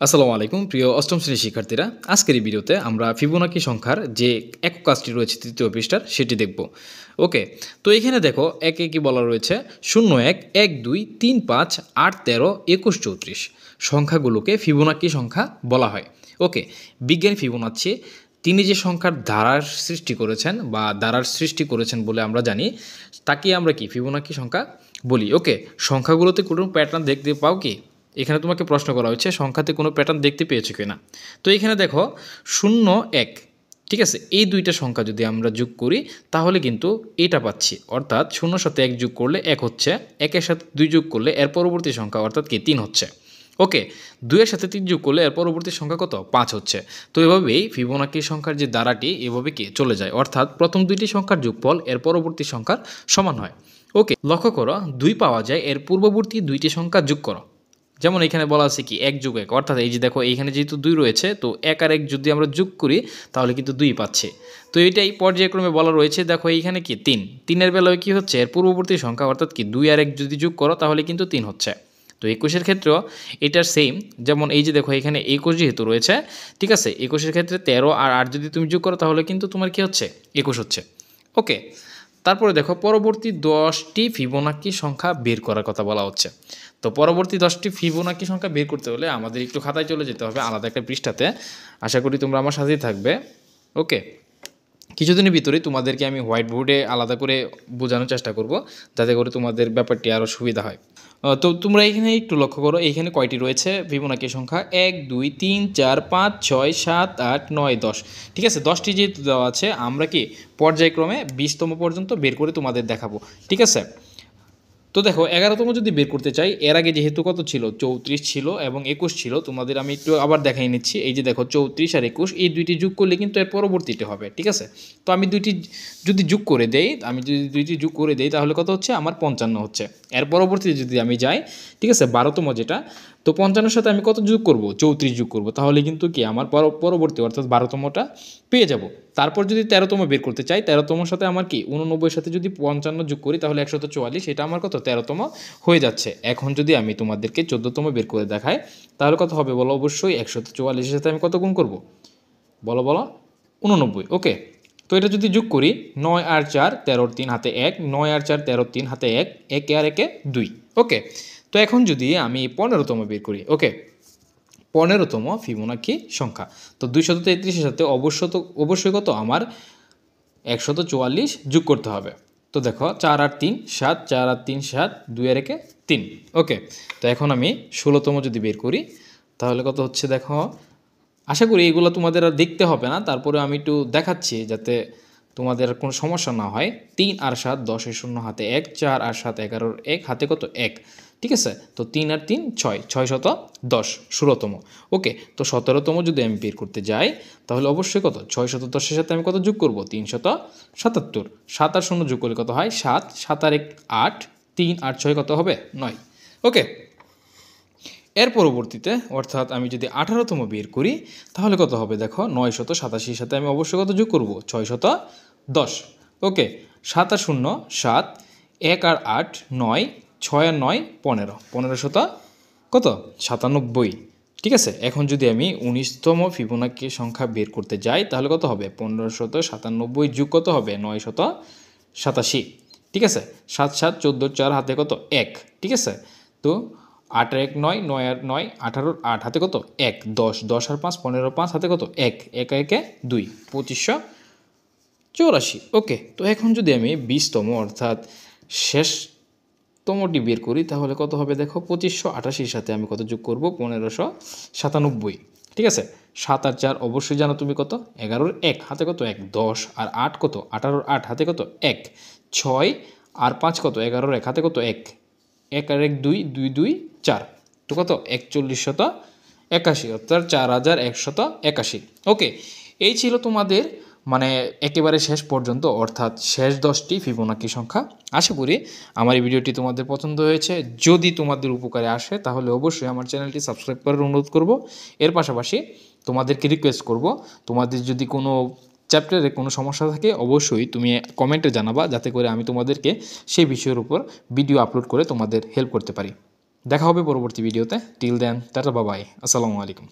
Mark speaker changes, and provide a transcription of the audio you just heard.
Speaker 1: আসসালামু আলাইকুম প্রিয় অষ্টম শ্রেণীর শিক্ষার্থীরা। আজকের এই ভিডিওতে আমরা ফিবোনাকি সংখ্যার যে একক কাজটি রয়েছে তৃতীয় পৃষ্ঠার সেটি দেখব। ওকে, তো এখানে দেখো একে কি বলা রয়েছে 01, 1, 2, 3, 5, 8, 13, 21, 34 সংখ্যাগুলোকে ফিবোনাকি সংখ্যা বলা হয়। ওকে, বিজ্ঞানী ফিবোনাচ্ছি তিনি যে সংখ্যার ধারার সৃষ্টি করেছেন বা ধারার সৃষ্টি করেছেন বলে আমরা জানি, তাকে আমরা কি ফিবোনাকি সংখ্যা বলি। ওকে, সংখ্যাগুলোতে কোনো প্যাটার্ন দেখতে পাও কি? এখানে তোমাকে প্রশ্ন করা হয়েছে সংখ্যাতে কোনো প্যাটার্ন দেখতে পেয়েছো কিনা। তো এখানে দেখো 0, 1, ঠিক আছে, এই দুইটা সংখ্যা যদি আমরা যোগ করি তাহলে কিন্তু এটা পাচ্ছি, অর্থাৎ 0 সাথে 1 যোগ করলে 1 হচ্ছে, 1-এর সাথে 2 যোগ করলে এর পরবর্তী সংখ্যা অর্থাৎ কি 3 হচ্ছে। ওকে, 2-এর সাথে 3 যোগ করলে এর পরবর্তী সংখ্যা কত 5 হচ্ছে। তো এভাবেই ফিবোনাকি সংখ্যার যে ধারাটি এভাবে কি চলে যায়, অর্থাৎ প্রথম দুইটি সংখ্যার যোগফল এর পরবর্তী সংখ্যার সমান হয়। ওকে, লক্ষ্য করো 2 পাওয়া যায়, এর পূর্ববর্তী দুইটি সংখ্যা যোগ করো। যেমন এখানে বলা আছে কি 1 + 1, অর্থাৎ এই যে দেখো এইখানে যেহেতু 2 রয়েছে, তো 1 আর 1 যদি আমরা যোগ করি তাহলে কিন্তু 2 পাচ্ছি। তো এটাই পর্যায়ক্রমে বলা রয়েছে। দেখো এইখানে কি 3, 3-এর বেলায় কি হচ্ছে, এর পূর্ববর্তী সংখ্যা অর্থাৎ কি 2 আর 1 যদি যোগ করো তাহলে কিন্তু 3 হচ্ছে। তো 21-এর ক্ষেত্রেও এটার সেম, যেমন এই যে দেখো এখানে 21 যেহেতু রয়েছে, ঠিক আছে, 21-এর ক্ষেত্রে 13 আর 8 যদি তুমি যোগ করো তাহলে কিন্তু তোমার কি হচ্ছে 21 হচ্ছে। ওকে, তারপরে দেখো পরবর্তী 10টি ফিবোনাকি সংখ্যা বের করার কথা বলা হচ্ছে। তো পরবর্তী 10টি ফিবোনাকি সংখ্যা বের করতে হলে আমাদের একটু খাতায় চলে যেতে হবে, আলাদা একটা পৃষ্ঠাতে। আশা করি তোমরা আমার সাথেই থাকবে। ওকে, কিছুদিনের ভিতরেই তোমাদেরকে আমি হোয়াইট বোর্ডে আলাদা করে বোঝানোর চেষ্টা করব, যাতে করে তোমাদের ব্যাপারটি আরও সুবিধা হয়। তো তোমরা এখানে একটু লক্ষ্য করো, এইখানে কয়টি রয়েছে ফিবোনাকি সংখ্যা 1, 2, 3, 4, 5, 6, 7, 8, 9, 10। ঠিক আছে, 10টি যেহেতু দেওয়া আছে আমরা কি পর্যায়ক্রমে 20তম পর্যন্ত বের করে তোমাদের দেখাবো। ঠিক আছে, তো দেখো 11তম যদি বের করতে চাই, এর আগে যেহেতু কত ছিল 34 ছিল এবং 21 ছিল, তোমাদের আমি একটু আবার দেখাই নিচ্ছি। এই যে দেখো 34 আর 21 এই দুইটি যোগ করলে কিন্তু এর পরবর্তীতে হবে। ঠিক আছে, তো আমি দুইটি যদি যোগ করে দেই, তাহলে কত হচ্ছে আমার 55 হচ্ছে। এর পরবর্তীতে যদি আমি যাই, ঠিক আছে, 12তম যেটা, তো 55-এর সাথে আমি কত যোগ করব 34 যোগ করব, তাহলে কিন্তু কি আমার পরবর্তী অর্থাৎ 12তমটা পেয়ে যাব। তারপর যদি 13তম বের করতে চাই, 13তমর সাথে আমার কি 89-এর সাথে যদি 55 যোগ করি তাহলে 144, এটা আমার কত 13তম হয়ে যাচ্ছে। এখন যদি আমি তোমাদেরকে 14তম বের করে দেখাই তাহলে কত হবে বলো? অবশ্যই 144-এর সাথে আমি কত গুণ করব বলো বলো? 89। ওকে, তো এটা যদি যোগ করি 9 আর 4 13, 3 হাতে 1, 9 আর 4 13, 3 হাতে 1, 1 আর 1 2। ওকে, তো এখন যদি আমি 15তম বের করি, ওকে, 15তম ফিবোনাকি সংখ্যা, তো 233-এর সাথে অবশ্যই কত আমার 144 যোগ করতে হবে। তো দেখো 4 আর 3 7, 4 আর 3 7, 2 আর 1 3। ওকে, তো এখন আমি 16তম যদি বের করি তাহলে কত হচ্ছে দেখো। আশা করি এগুলো তোমাদের আর দেখতে হবে না, তারপরে আমি একটু দেখাচ্ছি যাতে তোমাদের কোনো সমস্যা না হয়। 3 আর 7 10 এর 0 হাতে 1, 4 আর 7 11 1 হাতে কত 1। ঠিক আছে, তো 3 আর 3 6, 6 শত 10 16তম। ওকে, তো 17তম যদি আমি বের করতে যাই তাহলে অবশ্যই কত 610-এর সাথে আমি কত যোগ করব 377। 7 আর 0 যোগ করলে কত হয় 7, 7 আর 1 8, 3 আর 6 কত হবে 9। ওকে, এর পরবর্তীতে অর্থাৎ আমি যদি 18তম বের করি তাহলে কত হবে দেখো 987-এর সাথে আমি অবশ্যই কত যোগ করব 610। ওকে, 7 আর 0 7, 1 আর 8 9, 6 আর 9 15, 15 কত 97। ঠিক আছে, এখন যদি আমি 19তম ফিবোনাকি সংখ্যা বের করতে যাই তাহলে কত হবে 1597 যোগ কত হবে 987। ঠিক আছে, 7 7 14 4 হাতে কত 1। ঠিক আছে, তো 8 আর 1 9, 9 আর 9 18, 8 হাতে কত 1 10, 10 আর 5 15, 5 হাতে কত 1 1 আর 1 2, 2584। ওকে, তো এখন যদি আমি 20তম অর্থাৎ শেষতমটি বের করি তাহলে কত হবে দেখো 2588-এর সাথে আমি কত যোগ করব 1597। ঠিক আছে, 7 আর 4 অবশ্যই জানো তুমি কত 11 1 হাতে কত 1 10 আর 8 কত 18 8 হাতে কত 1 6 আর 5 কত 11 1 হাতে কত 1 1 আর 1 2 2 2 4, তো কত 4181, অর্থাৎ 4181। ওকে, এই ছিল তোমাদের মানে একেবারে শেষ পর্যন্ত অর্থাৎ শেষ 10টি ফিবোনাকি সংখ্যা। আশা করি আমার এই ভিডিওটি তোমাদের পছন্দ হয়েছে। যদি তোমাদের উপকারে আসে তাহলে অবশ্যই আমার চ্যানেলটি সাবস্ক্রাইব করার অনুরোধ করব। এর পাশাপাশি তোমাদেরকে রিকোয়েস্ট করব, তোমাদের যদি কোনো চ্যাপ্টারে কোনো সমস্যা থাকে অবশ্যই তুমি কমেন্টে জানাবা, যাতে করে আমি তোমাদেরকে সেই বিষয়ের উপর ভিডিও আপলোড করে তোমাদের হেল্প করতে পারি। দেখা হবে পরবর্তী ভিডিওতে। টিল দেন টাটা বাবাই, আসসালামু আলাইকুম।